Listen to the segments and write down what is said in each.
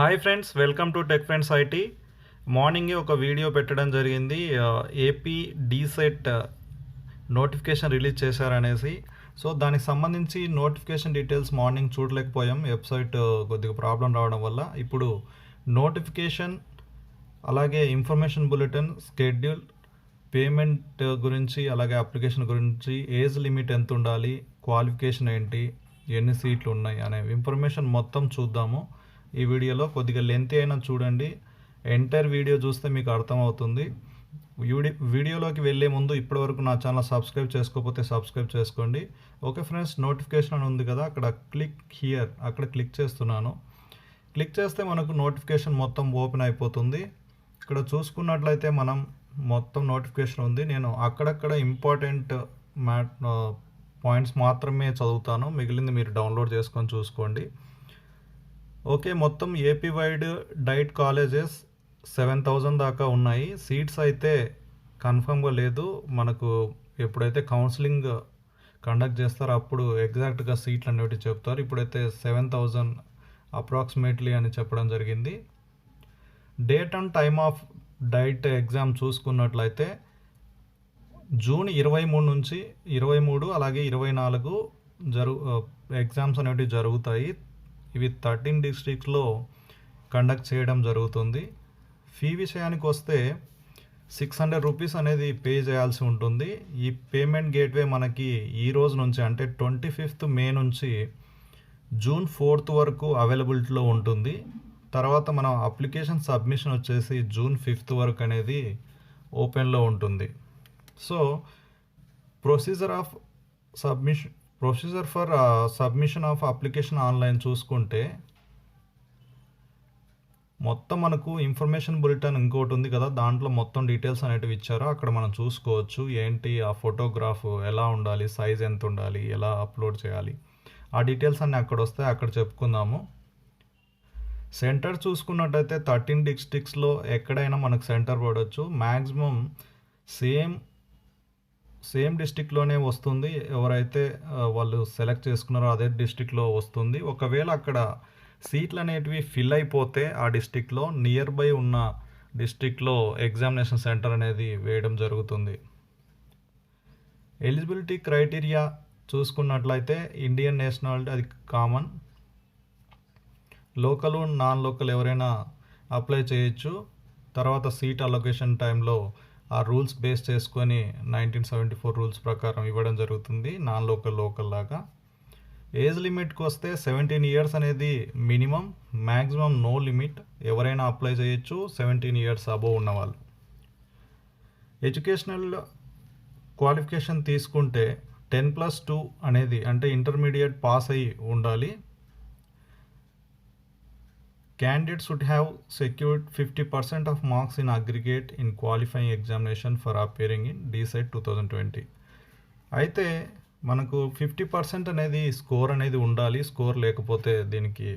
Hi friends, welcome to tech friends IT. మార్నింగే ఒక video పెట్టడం జరిగింది. ఏపీ డీసెట్ నోటిఫికేషన్ రిలీజ్ చేశారనేసి. సో దానికి సంబంధించి నోటిఫికేషన్ డీటెయిల్స్ మార్నింగ్ చూడలేకపోయాం, వెబ్సైట్ కొద్దిగా ప్రాబ్లం రావడం వల్ల. ఇప్పుడు నోటిఫికేషన్, అలాగే ఇన్ఫర్మేషన్ బులెటిన్, స్కెడ్యూల్, పేమెంట్ గురించి, అలాగే అప్లికేషన్ గురించి, ఏజ్ లిమిట్ ఎంత ఉండాలి, క్వాలిఫికేషన్ ఏంటి, ఎన్ని సీట్లు ఉన్నాయి అనే ఇన్ఫర్మేషన్ మొత్తం చూద్దాము ఈ వీడియోలో. కొద్దిగా లెంత్ అయినా చూడండి, ఎంటైర్ వీడియో చూస్తే మీకు అర్థమవుతుంది. వీడియోలోకి వెళ్ళే ముందు ఇప్పటివరకు నా ఛానల్ సబ్స్క్రైబ్ చేసుకోకపోతే సబ్స్క్రైబ్ చేసుకోండి. ఓకే ఫ్రెండ్స్, నోటిఫికేషన్ అని ఉంది కదా, అక్కడ క్లిక్ హియర్, అక్కడ క్లిక్ చేస్తున్నాను. క్లిక్ చేస్తే మనకు నోటిఫికేషన్ మొత్తం ఓపెన్ అయిపోతుంది. ఇక్కడ చూసుకున్నట్లయితే మనం మొత్తం నోటిఫికేషన్ ఉంది. నేను అక్కడక్కడ ఇంపార్టెంట్ పాయింట్స్ మాత్రమే చదువుతాను, మిగిలింది మీరు డౌన్లోడ్ చేసుకొని చూసుకోండి. ఓకే, మొత్తం ఏపీ వైడ్ డైట్ కాలేజెస్ 7,000 దాకా ఉన్నాయి. సీట్స్ అయితే కన్ఫర్మ్గా లేదు. మనకు ఎప్పుడైతే కౌన్సిలింగ్ కండక్ట్ చేస్తారో అప్పుడు ఎగ్జాక్ట్గా సీట్లు అనేవి చెప్తారు. ఇప్పుడైతే 7,000 అప్రాక్సిమేట్లీ అని చెప్పడం జరిగింది. Date and time of diet exam చూసుకున్నట్లయితే జూన్ 23 నుంచి 23 అలాగే 24 ఎగ్జామ్స్ అనేవి జరుగుతాయి. ఇవి 13 డిస్ట్రిక్ట్స్లో కండక్ట్ చేయడం జరుగుతుంది. ఫీ విషయానికి వస్తే 600 రూపీస్ అనేది పే చేయాల్సి ఉంటుంది. ఈ పేమెంట్ గేట్వే మనకి ఈ రోజు నుంచి, అంటే 25th మే నుంచి జూన్ 4th వరకు అవైలబిలిటీలో ఉంటుంది. తర్వాత మన అప్లికేషన్ సబ్మిషన్ వచ్చేసి జూన్ 5th వరకు అనేది ఓపెన్లో ఉంటుంది. So procedure for submission of application online చూసుకుంటే, మొత్తం మనకు ఇన్ఫర్మేషన్ బులెటిన్ ఇంకోటి ఉంది కదా, దాంట్లో మొత్తం డీటెయిల్స్ అనేటివి ఇచ్చారు. అక్కడ మనం చూసుకోవచ్చు ఏంటి ఆ ఫోటోగ్రాఫ్ ఎలా ఉండాలి, సైజ్ ఎంత ఉండాలి, ఎలా అప్లోడ్ చేయాలి, ఆ డీటెయిల్స్ అన్నీ అక్కడ వస్తే అక్కడ చెప్పుకుందాము. సెంటర్ చూసుకున్నట్టయితే 13 డిస్ట్రిక్ట్స్లో ఎక్కడైనా మనకు సెంటర్ పడవచ్చు. మ్యాక్సిమం సేమ్ డిస్టిక్లోనే వస్తుంది. ఎవరైతే వాళ్ళు సెలెక్ట్ చేసుకున్నారో అదే డిస్టిక్లో వస్తుంది. ఒకవేళ అక్కడ సీట్లు అనేటివి ఫిల్ అయిపోతే ఆ డిస్టిక్లో నియర్ బై ఉన్న డిస్టిక్లో ఎగ్జామినేషన్ సెంటర్ అనేది వేయడం జరుగుతుంది. ఎలిజిబిలిటీ క్రైటీరియా చూసుకున్నట్లయితే ఇండియన్ నేషనాలిటీ అది కామన్, లోకల్ నాన్ లోకల్ ఎవరైనా అప్లై చేయొచ్చు. తర్వాత సీట్ అలొకేషన్ టైంలో ఆ రూల్స్ బేస్ చేసుకొని 1974 రూల్స్ ప్రకారం ఇవ్వడం జరుగుతుంది, నాన్ లోకల్ లాగా. ఏజ్ లిమిట్కి వస్తే 17 ఇయర్స్ అనేది మినిమం, మ్యాక్సిమం నో లిమిట్, ఎవరైనా అప్లై చేయొచ్చు 17 ఇయర్స్ అబోవ్ ఉన్నవాళ్ళు. ఎడ్యుకేషనల్ క్వాలిఫికేషన్ తీసుకుంటే 10+2 అనేది, అంటే ఇంటర్మీడియట్ పాస్ అయ్యి ఉండాలి. Candidates should have secured 50% of marks in aggregate in qualifying examination for appearing in DSET 2020. అయితే మనకు 50% అనేది స్కోర్ అనేది ఉండాలి. స్కోర్ లేకపోతే దీనికి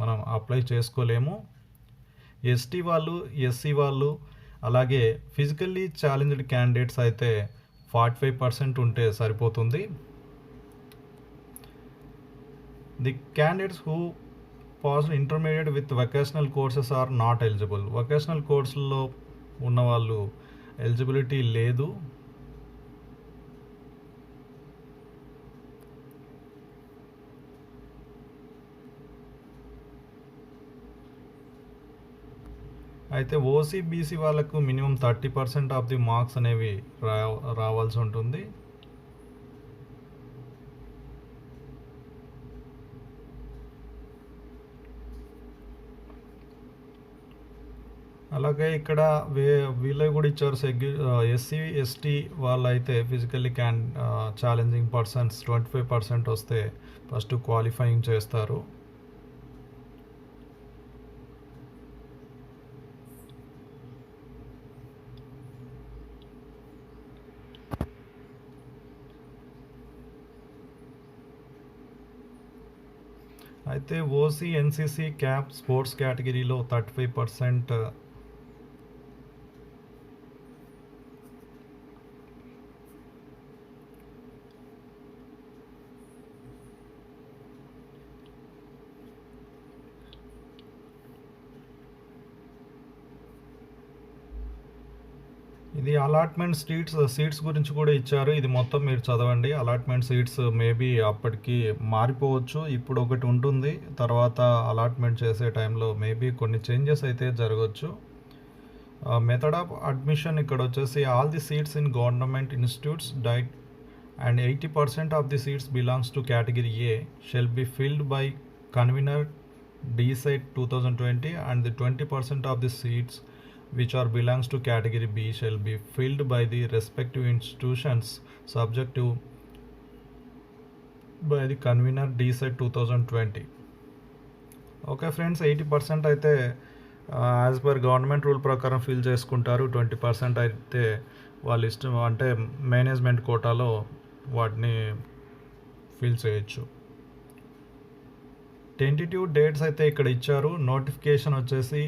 మనం అప్లై చేసుకోలేము. ఎస్టీ వాళ్ళు, ఎస్సీ వాళ్ళు, అలాగే ఫిజికల్లీ ఛాలెంజ్డ్ క్యాండిడేట్స్ అయితే 45% ఉంటే సరిపోతుంది. The candidates who pass intermediate with vocational courses are not eligible. Vocational కోర్సుల్లో ఉన్నవాళ్ళు ఎలిజిబిలిటీ లేదు. అయితే ఓసీ, బీసీ వాళ్ళకు మినిమం 30% ఆఫ్ ది మార్క్స్ అనేవి రావాల్సి ఉంటుంది. అలాగే ఇక్కడ వీళ్ళకి కూడా ఇచ్చారు. ఎస్సీ, ఎస్టీ వాళ్ళైతే ఫిజికల్లీ ఛాలెంజింగ్ పర్సన్స్ 25% వస్తే ఫస్ట్ క్వాలిఫైయింగ్ చేస్తారు. అయితే ఓసీ, ఎన్సీసీ, క్యాప్, స్పోర్ట్స్ కేటగిరీలో 35%, ఇది అలాట్మెంట్ సీట్స్ గురించి కూడా ఇచ్చారు. ఇది మొత్తం మీరు చదవండి. అలాట్మెంట్ సీట్స్ మేబీ అప్పటికి మారిపోవచ్చు. ఇప్పుడు ఒకటి ఉంటుంది, తర్వాత అలాట్మెంట్ చేసే టైంలో మేబీ కొన్ని చేంజెస్ అయితే జరగవచ్చు. మెథడ్ ఆఫ్ అడ్మిషన్ ఇక్కడ వచ్చేసి all the seats in government institutes diet and 80% of the seats belongs to category A shall be filled by convener DSET 2020 and the 20% of the seats which are belongs to category B shall be filled by the respective institutions subject to by the convener DSET 2020. Okay friends, 80% అయితే as per government rule ప్రకారం fill చేసుకుంటారు. 20% అయితే వాళ్ళ ఇష్టం, అంటే management కోటాలో వాటిని fill చేయొచ్చు. టెంటేటివ్ డేట్స్ అయితే ఇక్కడ ఇచ్చారు. నోటిఫికేషన్ వచ్చేసి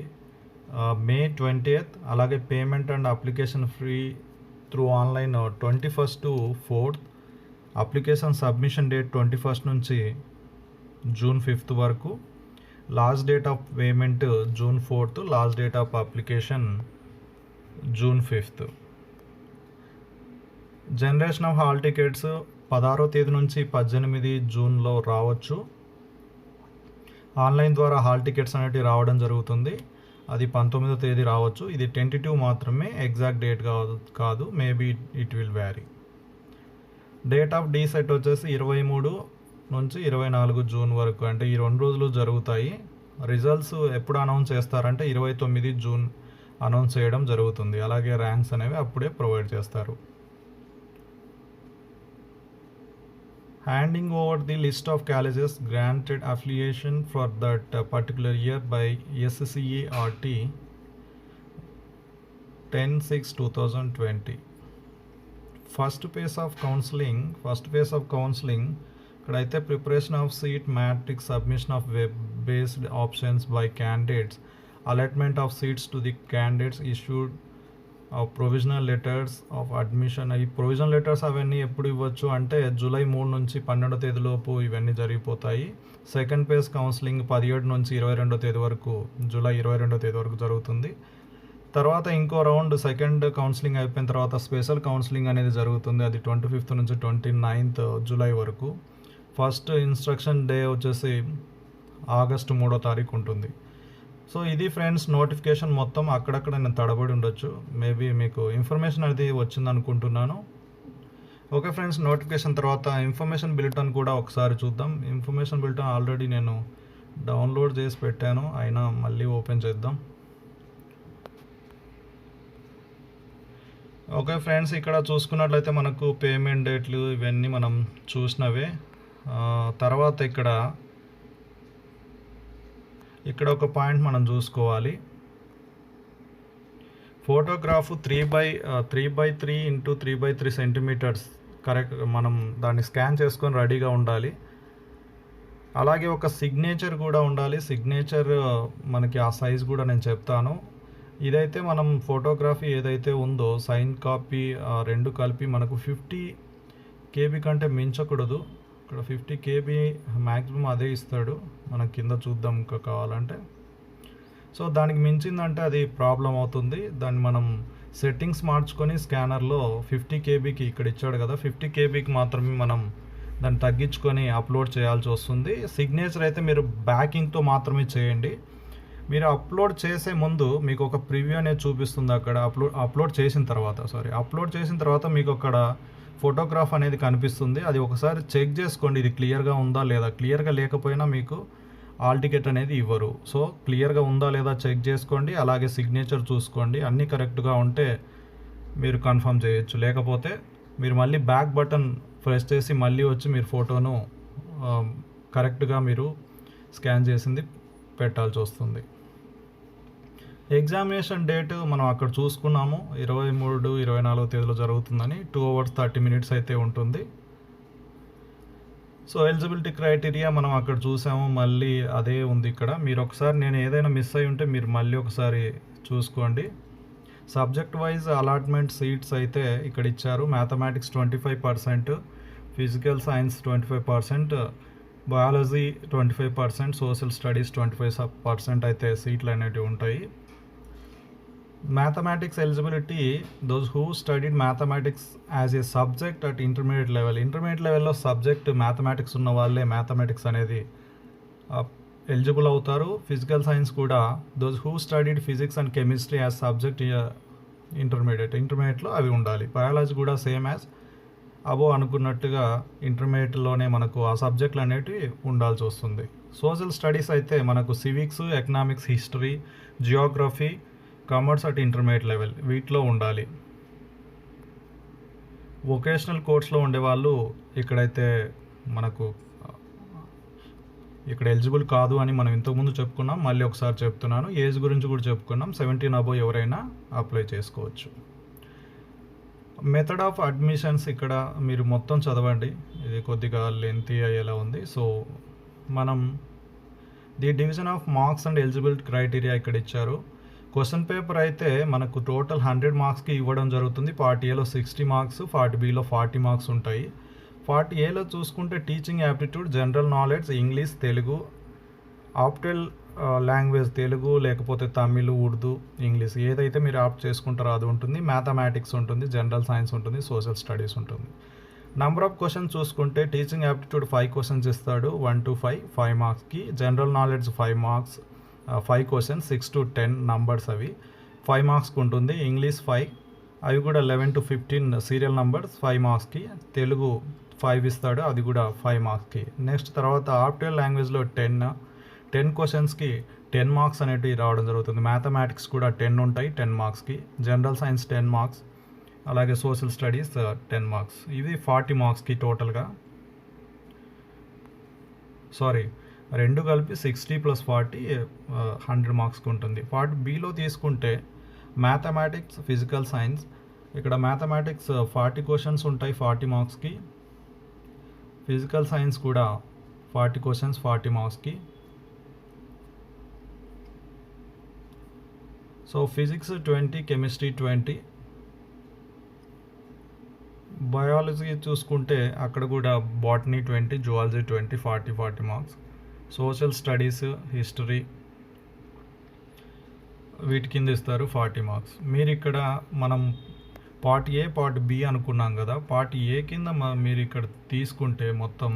May 20th, అలాగే payment and application free through online 21st to 4th. Application submission date 21st నుంచి June 5th వరకు. Last date of payment June 4th, last date of application June 5th. Generation of hall tickets 16వ తేదీ నుంచి 18 జూన్లో రావచ్చు. Online ద్వారా hall tickets అనేవి రావడం జరుగుతుంది. అది 19వ తేదీ రావచ్చు. ఇది టెంటేటివ్ మాత్రమే, ఎగ్జాక్ట్ డేట్ కాదు. Maybe it will vary. Date of DEECET వచ్చేసి 23 నుంచి 24 జూన్ వరకు, అంటే ఈ 2 రోజులు జరుగుతాయి. రిజల్ట్స్ ఎప్పుడు అనౌన్స్ చేస్తారంటే 29 జూన్ అనౌన్స్ చేయడం జరుగుతుంది. అలాగే ర్యాంక్స్ అనేవి అప్పుడే ప్రొవైడ్ చేస్తారు. Handing over the list of colleges granted affiliation for that particular year by SCERT 10/6/2020. First phase of counselling ఇక్కడైతే preparation of seat matrix, submission of web based options by candidates, allotment of seats to the candidates issued provisional letters of admission. ఈ provisional letters అవన్నీ ఎప్పుడు ఇవ్వచ్చు అంటే July 3 నుంచి 12వ తేదీలోపు ఇవన్నీ జరిగిపోతాయి. సెకండ్ ఫేజ్ కౌన్సిలింగ్ 17 నుంచి 22వ తేదీ వరకు, జూలై 22వ తేదీ వరకు జరుగుతుంది. తర్వాత ఇంకో రౌండ్ సెకండ్ కౌన్సిలింగ్ అయిపోయిన తర్వాత స్పెషల్ కౌన్సిలింగ్ అనేది జరుగుతుంది. అది 25th నుంచి 29th జూలై వరకు. ఫస్ట్ ఇన్స్ట్రక్షన్ డే వచ్చేసి ఆగస్టు 3వ తారీఖు ఉంటుంది. సో ఇది ఫ్రెండ్స్ నోటిఫికేషన్ మొత్తం. అక్కడక్కడ నేను తడబడి ఉండొచ్చు, మేబీ మీకు ఇన్ఫర్మేషన్ అనేది వచ్చింది అనుకుంటున్నాను. ఓకే ఫ్రెండ్స్, నోటిఫికేషన్ తర్వాత ఇన్ఫర్మేషన్ బులెటిన్ కూడా ఒకసారి చూద్దాం. ఇన్ఫర్మేషన్ బులెటిన్ ఆల్రెడీ నేను డౌన్లోడ్ చేసి పెట్టాను, అయినా మళ్ళీ ఓపెన్ చేద్దాం. ఓకే ఫ్రెండ్స్, ఇక్కడ చూసుకున్నట్లయితే మనకు పేమెంట్ డేట్లు ఇవన్నీ మనం చూసినవే. తర్వాత ఇక్కడ ఒక పాయింట్ మనం చూసుకోవాలి. Photograph 3x3 into 3x3 centimetres correct, మనం దాన్ని స్కాన్ చేసుకొని రెడీగా ఉండాలి. అలాగే ఒక సిగ్నేచర్ కూడా ఉండాలి. సిగ్నేచర్ మనకి ఆ సైజ్ కూడా నేను చెప్తాను. ఇదైతే మనం ఫోటోగ్రఫీ ఏదైతే ఉందో సైన్ కాపీ 2 కలిపి మనకు 50 KB కంటే మించకూడదు. ఇక్కడ 50 KB మ్యాక్సిమం అదే ఇస్తాడు. మనం కింద చూద్దాం ఇంకా కావాలంటే. సో దానికి మించిందంటే అది ప్రాబ్లం అవుతుంది. దాన్ని మనం సెట్టింగ్స్ మార్చుకొని స్కానర్లో 50 KBకి ఇక్కడ ఇచ్చాడు కదా, 50 KBకి మాత్రమే మనం దాన్ని తగ్గించుకొని అప్లోడ్ చేయాల్సి వస్తుంది. సిగ్నేచర్ అయితే మీరు బ్యాకింగ్తో మాత్రమే చేయండి. మీరు అప్లోడ్ చేసే ముందు మీకు ఒక ప్రివ్యూ అనేది చూపిస్తుంది అక్కడ. అప్లోడ్ చేసిన తర్వాత మీకు అక్కడ ఫోటోగ్రాఫ్ అనేది కనిపిస్తుంది. అది ఒకసారి చెక్ చేసుకోండి, ఇది క్లియర్గా ఉందా లేదా. క్లియర్గా లేకపోయినా మీకు ఆల్ టికెట్ అనేది ఇవ్వరు. సో క్లియర్గా ఉందా లేదా చెక్ చేసుకోండి. అలాగే సిగ్నేచర్ చూసుకోండి, అన్నీ కరెక్ట్గా ఉంటే మీరు కన్ఫర్మ్ చేయొచ్చు. లేకపోతే మీరు మళ్ళీ బ్యాక్ బటన్ ప్రెస్ చేసి మళ్ళీ వచ్చి మీరు ఫోటోను కరెక్ట్గా మీరు స్కాన్ చేసింది పెట్టాల్సి వస్తుంది. ఎగ్జామినేషన్ డేట్ మనం అక్కడ చూసుకున్నాము, 23, 24 తేదీలో జరుగుతుందని. 2 hours 30 minutes అయితే ఉంటుంది. సో ఎలిజిబిలిటీ క్రైటీరియా మనం అక్కడ చూసాము, మళ్ళీ అదే ఉంది ఇక్కడ. మీరు ఒకసారి, నేను ఏదైనా మిస్ అయి ఉంటే మీరు మళ్ళీ ఒకసారి చూసుకోండి. సబ్జెక్ట్ వైజ్ అలాట్మెంట్ సీట్స్ అయితే ఇక్కడ ఇచ్చారు. Mathematics 25%, physical science 25%, biology 25%, social studies 25% అయితే సీట్లు అనేవి ఉంటాయి. Mathematics eligibility those who studied mathematics as a subject at intermediate level. Intermediate లెవెల్లో సబ్జెక్ట్ మ్యాథమెటిక్స్ ఉన్న వాళ్ళే మ్యాథమెటిక్స్ అనేది ఎలిజిబుల్ అవుతారు. ఫిజికల్ సైన్స్ కూడా those who studied physics and chemistry as subject ఇంటర్మీడియట్లో అవి ఉండాలి. బయాలజీ కూడా సేమ్ యాజ్ అబో అనుకున్నట్టుగా ఇంటర్మీడియట్లోనే మనకు ఆ సబ్జెక్టులు అనేటివి ఉండాల్సి వస్తుంది. సోషల్ స్టడీస్ అయితే మనకు civics, economics, history, Geography, commerce at intermediate level వీటిలో ఉండాలి. వొకేషనల్ కోర్స్లో ఉండేవాళ్ళు ఇక్కడైతే మనకు ఇక్కడ ఎలిజిబుల్ కాదు అని మనం ఇంతకుముందు చెప్పుకున్నాం. మళ్ళీ ఒకసారి చెప్తున్నాను, ఏజ్ గురించి కూడా చెప్పుకున్నాం. 17 అబోవ్ ఎవరైనా అప్లై చేసుకోవచ్చు. మెథడ్ ఆఫ్ అడ్మిషన్స్ ఇక్కడ మీరు మొత్తం చదవండి, ఇది కొద్దిగా లెంతీ అయ్యేలా ఉంది. సో మనం the division of marks and eligibility criteria ఇక్కడ ఇచ్చారు. క్వశ్చన్ పేపర్ అయితే మనకు టోటల్ 100 మార్క్స్కి ఇవ్వడం జరుగుతుంది. పార్ట్ ఏలో 60 మార్క్స్, పార్ట్ బిలో 40 మార్క్స్ ఉంటాయి. పార్ట్ ఏలో చూసుకుంటే teaching aptitude, general knowledge, English, Telugu, ఆప్టల్ language Telugu లేకపోతే తమిళ్, ఉర్దూ, ఇంగ్లీష్ ఏదైతే మీరు ఆప్ట్ చేసుకుంటారో అది ఉంటుంది. మ్యాథమెటిక్స్ ఉంటుంది, జనరల్ సైన్స్ ఉంటుంది, సోషల్ స్టడీస్ ఉంటుంది. నెంబర్ ఆఫ్ క్వశ్చన్స్ చూసుకుంటే టీచింగ్ యాప్టిట్యూడ్ 5 క్వశ్చన్స్ ఇస్తాడు, 1 to 5 మార్క్స్కి. General knowledge 5 marks, 5 questions, 6 to 10 numbers అవి 5 మార్క్స్కి ఉంటుంది. ఇంగ్లీష్ 5, అవి కూడా 11 to 15 సీరియల్ నంబర్స్ 5 మార్క్స్కి. తెలుగు 5 ఇస్తాడు, అది కూడా 5 మార్క్స్కి. నెక్స్ట్ తర్వాత ఆప్టల్ లాంగ్వేజ్లో 10 క్వశ్చన్స్కి 10 మార్క్స్ అనేటివి రావడం జరుగుతుంది. మ్యాథమెటిక్స్ కూడా 10 ఉంటాయి, 10 మార్క్స్కి. జనరల్ సైన్స్ 10 మార్క్స్, అలాగే సోషల్ స్టడీస్ 10 మార్క్స్. ఇవి 40 మార్క్స్కి టోటల్గా. రెండు కలిపి 60 + 40 100 మార్క్స్కి ఉంటుంది. పార్ట్ బిలో తీసుకుంటే మ్యాథమెటిక్స్, ఫిజికల్ సైన్స్. ఇక్కడ మ్యాథమెటిక్స్ 40 క్వశ్చన్స్ ఉంటాయి 40 మార్క్స్కి. ఫిజికల్ సైన్స్ కూడా 40 క్వశ్చన్స్ 40 మార్క్స్కి. So physics 20, chemistry 20. బయాలజీ చూసుకుంటే అక్కడ కూడా botany 20, zoology 20, 40 marks. Social studies, history వీటి కింద ఇస్తారు 40 మార్క్స్. మీరు ఇక్కడ మనం పార్ట్ ఏ, పార్ట్ బి అనుకున్నాం కదా. పార్ట్ ఏ కింద మీరు ఇక్కడ తీసుకుంటే మొత్తం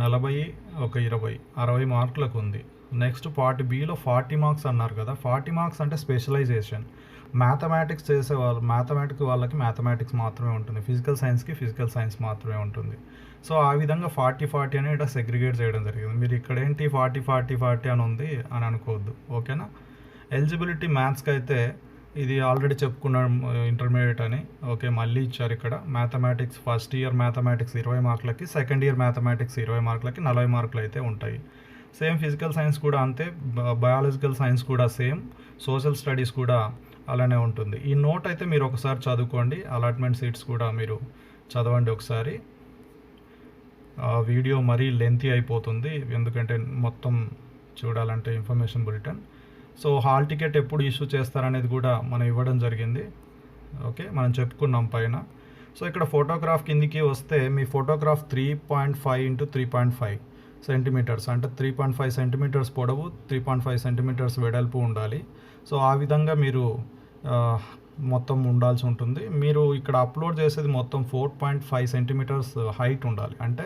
40, 20, 60 మార్కులకు ఉంది. నెక్స్ట్ పార్ట్ బిలో 40 మార్క్స్ అన్నారు కదా. 40 మార్క్స్ అంటే స్పెషలైజేషన్. మ్యాథమెటిక్స్ చేసేవాళ్ళు మ్యాథమెటిక్స్ వాళ్ళకి మ్యాథమెటిక్స్ మాత్రమే ఉంటుంది, ఫిజికల్ సైన్స్కి ఫిజికల్ సైన్స్ మాత్రమే ఉంటుంది. సో ఆ విధంగా 40 అని ఇక్కడ సెగ్రిగేట్ చేయడం జరిగింది. మీరు ఇక్కడ ఏంటి 40 అని ఉంది అని అనుకోవద్దు, ఓకేనా. ఎలిజిబిలిటీ మ్యాథ్స్కి అయితే ఇది ఆల్రెడీ చెప్పుకున్నాం ఇంటర్మీడియట్ అని, ఓకే. మళ్ళీ ఇచ్చారు ఇక్కడ. మ్యాథమెటిక్స్ ఫస్ట్ ఇయర్ మ్యాథమెటిక్స్ 20 మార్కులకి, సెకండ్ ఇయర్ మ్యాథమెటిక్స్ 20 మార్కులకి 40 మార్కులు అయితే ఉంటాయి. సేమ్ ఫిజికల్ సైన్స్ కూడా అంతే, బయాలజికల్ సైన్స్ కూడా సేమ్, సోషల్ స్టడీస్ కూడా అలానే ఉంటుంది. ఈ నోట్ అయితే మీరు ఒకసారి చదువుకోండి, అలాట్మెంట్ సీట్స్ కూడా మీరు చదవండి ఒకసారి. వీడియో మరీ లెంతీ అయిపోతుంది ఎందుకంటే మొత్తం చూడాలంటే information bulletin. So hall ticket ఎప్పుడు ఇష్యూ చేస్తారనేది కూడా మనం ఇవ్వడం జరిగింది, ఓకే. మనం చెప్పుకున్నాం పైన. సో ఇక్కడ ఫోటోగ్రాఫ్ కిందికి వస్తే మీ ఫోటోగ్రాఫ్ 3.5 × 3.5 సెంటీమీటర్స్, అంటే 3.5 సెంటీమీటర్స్ పొడవు, 3.5 సెంటీమీటర్స్ వెడల్పు ఉండాలి. సో ఆ విధంగా మీరు మొత్తం ఉండాల్సి ఉంటుంది. మీరు ఇక్కడ అప్లోడ్ చేసేది మొత్తం 4.5 సెంటీమీటర్స్ హైట్ ఉండాలి, అంటే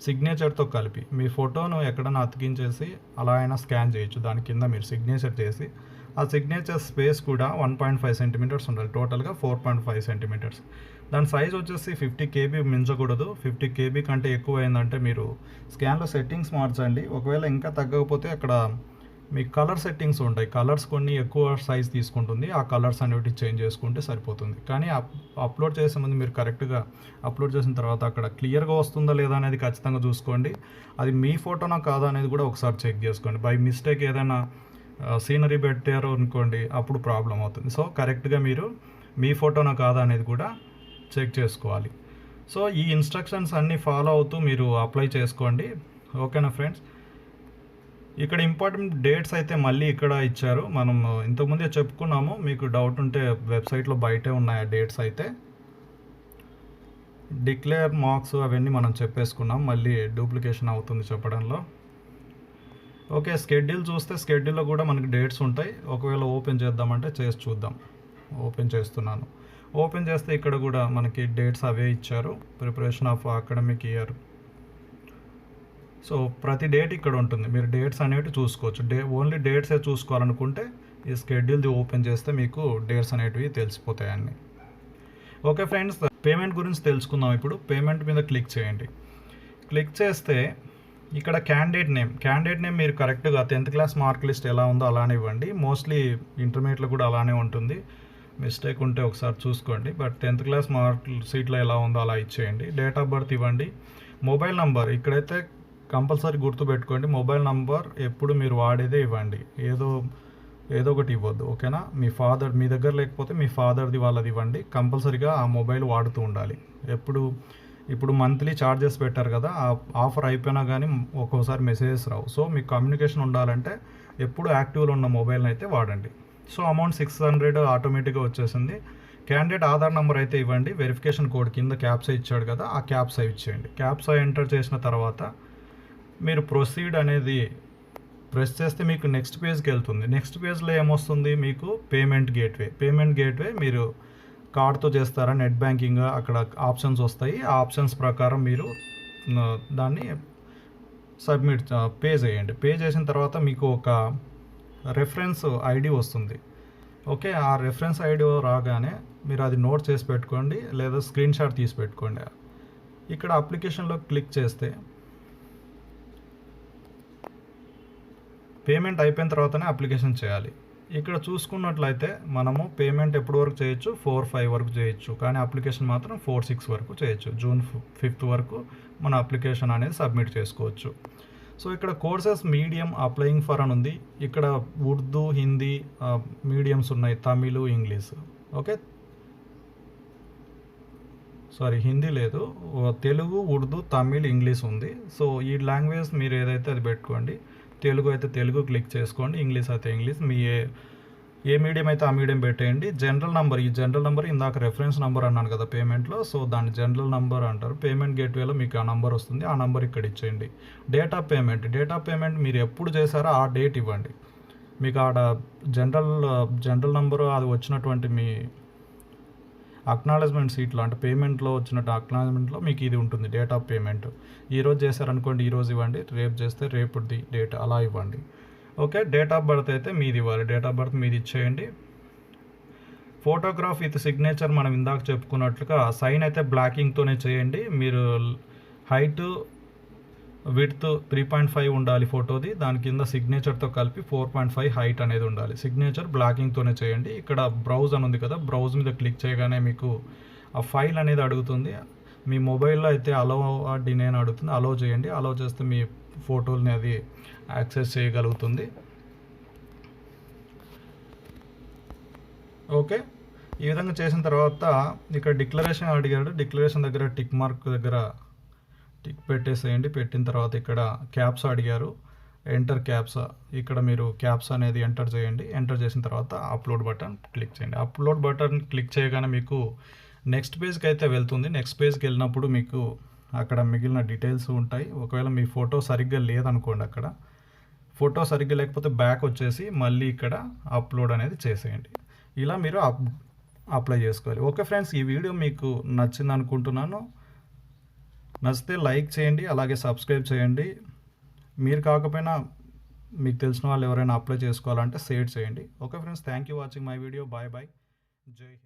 సిగ్నేచర్తో కలిపి. మీ ఫోటోను ఎక్కడైనా అతికించేసి అలా అయినా స్కాన్ చేయొచ్చు, దాని కింద మీరు సిగ్నేచర్ చేసి ఆ సిగ్నేచర్ స్పేస్ కూడా 1.5 సెంటీమీటర్స్ ఉండాలి. టోటల్గా 4.5 సెంటీమీటర్స్. దాని సైజ్ వచ్చేసి 50 KB మించకూడదు. 50 KB కంటే ఎక్కువ అయిందంటే మీరు స్కాన్లో సెట్టింగ్స్ మార్చండి. ఒకవేళ ఇంకా తగ్గకపోతే అక్కడ మీకు కలర్ సెట్టింగ్స్ ఉంటాయి, కలర్స్ కొన్ని ఎక్కువ సైజ్ తీసుకుంటుంది, ఆ కలర్స్ అనేవి చేంజ్ చేసుకుంటే సరిపోతుంది. కానీ అప్లోడ్ చేసే ముందు మీరు కరెక్ట్గా అప్లోడ్ చేసిన తర్వాత అక్కడ క్లియర్గా వస్తుందా లేదా అనేది ఖచ్చితంగా చూసుకోండి. అది మీ ఫోటోనా కాదా అనేది కూడా ఒకసారి చెక్ చేసుకోండి. బై మిస్టేక్ ఏదైనా సీనరీ పెట్టారు అనుకోండి, అప్పుడు ప్రాబ్లం అవుతుంది. సో కరెక్ట్గా మీరు మీ ఫోటోనా కాదా అనేది కూడా చెక్ చేసుకోవాలి. సో ఈ ఇన్స్ట్రక్షన్స్ అన్నీ ఫాలో అవుతూ మీరు అప్లై చేసుకోండి, ఓకేనా ఫ్రెండ్స్. ఇక్కడ ఇంపార్టెంట్ డేట్స్ అయితే మళ్ళీ ఇక్కడ ఇచ్చారు, మనం ఇంతకుముందే చెప్పుకున్నాము. మీకు డౌట్ ఉంటే వెబ్సైట్లో బయటే ఉన్నాయి ఆ డేట్స్ అయితే. డిక్లేర్ మార్క్స్ అవన్నీ మనం చెప్పేసుకున్నాం, మళ్ళీ డూప్లికేషన్ అవుతుంది చెప్పడంలో. ఓకే. షెడ్యూల్ చూస్తే షెడ్యూల్‌లో కూడా మనకి డేట్స్ ఉంటాయి. ఒకవేళ ఓపెన్ చేద్దామంటే చేసి చూద్దాం. ఓపెన్ చేస్తున్నాను. ఓపెన్ చేస్తే ఇక్కడ కూడా మనకి డేట్స్ అవే ఇచ్చారు. Preparation of academic year. So ప్రతి డేట్ ఇక్కడ ఉంటుంది. మీరు డేట్స్ అనేవి చూసుకోవచ్చు. ఓన్లీ డేట్సే చూసుకోవాలనుకుంటే ఈ షెడ్యూల్ది ఓపెన్ చేస్తే మీకు డేట్స్ అనేటివి తెలిసిపోతాయి అన్నీ. ఓకే ఫ్రెండ్స్, పేమెంట్ గురించి తెలుసుకుందాం ఇప్పుడు. పేమెంట్ మీద క్లిక్ చేయండి. క్లిక్ చేస్తే ఇక్కడ క్యాండిడేట్ నేమ్ మీరు కరెక్ట్గా 10th క్లాస్ మార్క్ లిస్ట్ ఎలా ఉందో అలానే ఇవ్వండి. మోస్ట్లీ ఇంటర్మీడియట్లో కూడా అలానే ఉంటుంది. మిస్టేక్ ఉంటే ఒకసారి చూసుకోండి. బట్ 10th క్లాస్ మార్క్ షీట్లో ఎలా ఉందో అలా ఇచ్చేయండి. డేట్ ఆఫ్ బర్త్ ఇవ్వండి. మొబైల్ నంబర్ ఇక్కడైతే కంపల్సరీ గుర్తుపెట్టుకోండి. మొబైల్ నంబర్ ఎప్పుడు మీరు వాడేదే ఇవ్వండి. ఏదో ఒకటి ఇవ్వద్దు. ఓకేనా? మీ దగ్గర లేకపోతే మీ ఫాదర్ది వాళ్ళది ఇవ్వండి. కంపల్సరీగా ఆ మొబైల్ వాడుతూ ఉండాలి. ఇప్పుడు మంత్లీ ఛార్జెస్ పెట్టారు కదా, ఆ ఆఫర్ అయిపోయినా కానీ ఒక్కోసారి మెసేజెస్ రావు. సో మీకు కమ్యూనికేషన్ ఉండాలంటే ఎప్పుడు యాక్టివ్లో ఉన్న మొబైల్ని అయితే వాడండి. సో అమౌంట్ 600 ఆటోమేటిక్గా వచ్చేసింది. క్యాండిడేట్ ఆధార్ నెంబర్ అయితే ఇవ్వండి. వెరిఫికేషన్ కోడ్ కింద క్యాప్సా ఇచ్చాడు కదా, ఆ క్యాప్సా ఇచ్చేయండి. క్యాప్సా ఎంటర్ చేసిన తర్వాత మీరు ప్రొసీడ్ అనేది ప్రెస్ చేస్తే మీకు నెక్స్ట్ పేజ్కి వెళ్తుంది. నెక్స్ట్ పేజ్లో ఏమొస్తుంది, మీకు పేమెంట్ గేట్వే మీరు కార్డ్తో చేస్తారా, నెట్ బ్యాంకింగ్, అక్కడ ఆప్షన్స్ వస్తాయి. ఆ ఆప్షన్స్ ప్రకారం మీరు దాన్ని పే చేయండి. పే చేసిన తర్వాత మీకు ఒక రెఫరెన్స్ ఐడి వస్తుంది. ఓకే, ఆ రెఫరెన్స్ ఐడి రాగానే మీరు అది నోట్ చేసి పెట్టుకోండి, లేదా స్క్రీన్ షాట్ తీసి పెట్టుకోండి. ఇక్కడ అప్లికేషన్లో క్లిక్ చేస్తే పేమెంట్ అయిపోయిన తర్వాతనే అప్లికేషన్ చేయాలి. ఇక్కడ చూసుకున్నట్లయితే మనము పేమెంట్ ఎప్పటి వరకు చేయొచ్చు, 4-5 వరకు చేయొచ్చు. కానీ అప్లికేషన్ మాత్రం 4-6 వరకు చేయొచ్చు. June 5th వరకు మన అప్లికేషన్ అనేది సబ్మిట్ చేసుకోవచ్చు. సో ఇక్కడ కోర్సెస్ మీడియం అప్లయింగ్ ఫర్ అని ఉంది. ఇక్కడ ఉర్దూ, హిందీ మీడియంస్ ఉన్నాయి, Tamil, English. Okay, sorry Hindi లేదు, తెలుగు, ఉర్దూ, తమిళ్, ఇంగ్లీష్ ఉంది. సో ఈ లాంగ్వేజ్ మీరు ఏదైతే అది పెట్టుకోండి. తెలుగు అయితే తెలుగు క్లిక్ చేసుకోండి, ఇంగ్లీష్ అయితే ఇంగ్లీష్. మీ ఏ మీడియం అయితే ఆ మీడియం పెట్టేయండి. ఈ జనరల్ నెంబర్ ఇందాక రెఫరెన్స్ నెంబర్ అన్నాను కదా పేమెంట్లో, సో దాన్ని జనరల్ నెంబర్ అంటారు. పేమెంట్ గేట్వేలో మీకు ఆ నెంబర్ వస్తుంది, ఆ నెంబర్ ఇక్కడ ఇచ్చేయండి. డేట్ ఆఫ్ పేమెంట్ మీరు ఎప్పుడు చేశారో ఆ డేట్ ఇవ్వండి. మీకు ఆడ జనరల్ నెంబరు అది వచ్చినటువంటి మీ అక్నాలజ్మెంట్ సీట్లో, అంటే పేమెంట్లో వచ్చినట్టు అక్నాలజ్మెంట్లో మీకు ఇది ఉంటుంది, డేట్ ఆఫ్ పేమెంట్. ఈరోజు చేశారనుకోండి ఈరోజు ఇవ్వండి, రేపు చేస్తే రేపుది డేట్ అలా ఇవ్వండి. ఓకే, డేట్ ఆఫ్ బర్త్ అయితే మీది ఇవ్వాలి. డేట్ ఆఫ్ బర్త్ మీది ఇచ్చేయండి. ఫోటోగ్రాఫ్ విత్ సిగ్నేచర్ మనం ఇందాక చెప్పుకున్నట్లుగా సైన్ అయితే బ్లాకింగ్తోనే చేయండి. మీరు హైట్ విడ్త్ 3.5 ఉండాలి ఫోటోది. దాని కింద సిగ్నేచర్తో కలిపి 4.5 హైట్ అనేది ఉండాలి. సిగ్నేచర్ బ్లాకింగ్తోనే చేయండి. ఇక్కడ బ్రౌజ్ అని ఉంది కదా, బ్రౌజ్ మీద క్లిక్ చేయగానే మీకు ఆ ఫైల్ అనేది అడుగుతుంది. మీ మొబైల్లో అయితే అలో డినే అని అడుగుతుంది, అలో చేయండి. అలో చేస్తే మీ ఫోటోల్ని అది యాక్సెస్ చేయగలుగుతుంది. ఓకే, ఈ విధంగా చేసిన తర్వాత ఇక్కడ డిక్లరేషన్ అడిగాడు. డిక్లరేషన్ దగ్గర టిక్ మార్క్ దగ్గర టిక్ పెట్టేసేయండి. పెట్టిన తర్వాత ఇక్కడ క్యాప్సా అడిగారు, ఎంటర్ క్యాప్సా. ఇక్కడ మీరు క్యాప్సా అనేది ఎంటర్ చేయండి. ఎంటర్ చేసిన తర్వాత అప్లోడ్ బటన్ క్లిక్ చేయండి. అప్లోడ్ బటన్ క్లిక్ చేయగానే మీకు నెక్స్ట్ పేజ్కి అయితే వెళ్తుంది. నెక్స్ట్ పేజ్కి వెళ్ళినప్పుడు మీకు అక్కడ మిగిలిన డీటెయిల్స్ ఉంటాయి. ఒకవేళ మీ ఫోటో సరిగ్గా లేదనుకోండి, అక్కడ ఫోటో సరిగ్గా లేకపోతే బ్యాక్ వచ్చేసి మళ్ళీ ఇక్కడ అప్లోడ్ అనేది చేసేయండి. ఇలా మీరు అప్లై చేసుకోవాలి. ఓకే ఫ్రెండ్స్, ఈ వీడియో మీకు నచ్చింది అనుకుంటున్నాను. నచ్చితే లైక్ చేయండి, అలాగే సబ్స్క్రైబ్ చేయండి. మీరు కాకపోయినా మీకు తెలిసిన వాళ్ళు ఎవరైనా అప్లై చేసుకోవాలంటే షేర్ చేయండి. Okay friends, thank you watching my video. Bye bye. Jai Hind.